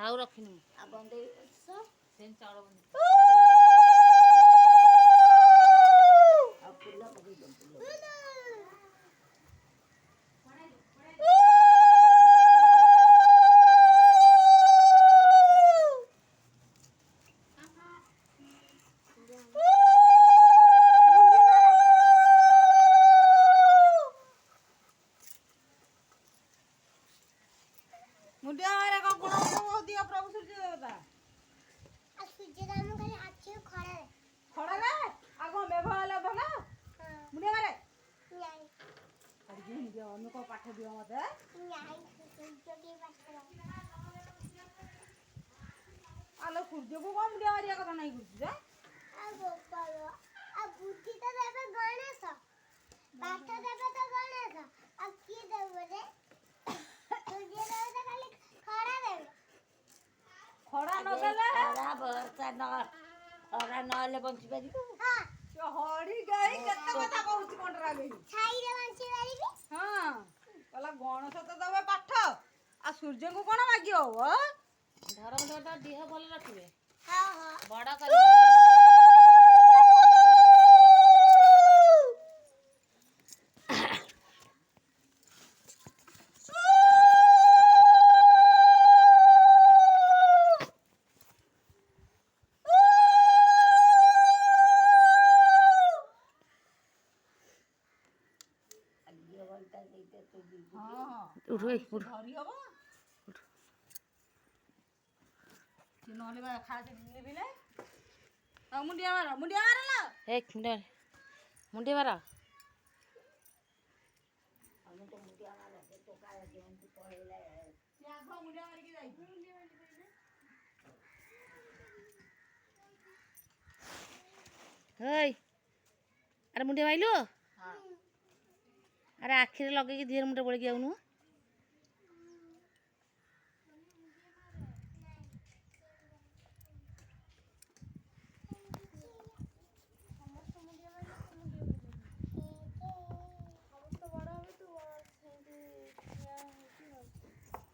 ଆଉ ରଖିନି ସେ ଚାଉଳ मुंडिया मारे को गुण को दिया प्रभु सूर्य देवता आ सूर्य दाम खाली आछी खड़ा रे आगो मेघ वाला भला मुंडिया मारे नहीं अरे जी दियो अनु को पाठ दियो मते नहीं सूर्य के पाठ आलो सूर्य को को मुंडिया मारिया कथा नहीं गुरु जे आ गोपाल आ बुद्धि तो देबे गणेश पाठ देबे तो गणेश आ की देबे रे सूर्य देवता खाली खड़ा देबे खड़ा न देले खरा बरसा न खरा नले बंची पारिबो हां से हड़ी गई केते कथा कहउची कोंडरा गई छाई रे बंची पारिबी हां कला गणेश तो दबे पाठ आ सूर्य को कोन मागियो हो धर्म देवता देह भल रखिबे हां हां बड़ा कर उठ गई उठ धरी हबो से नले बा खा से लेबिले आ मुंडिया मार ला एक मिनट मुंडी मारा से आगो मुंडिया मार के जाई हेय अरे मुंडी माइलु हां अरे आखिरे लगे कि धीरे मुंडे बोल के आउनु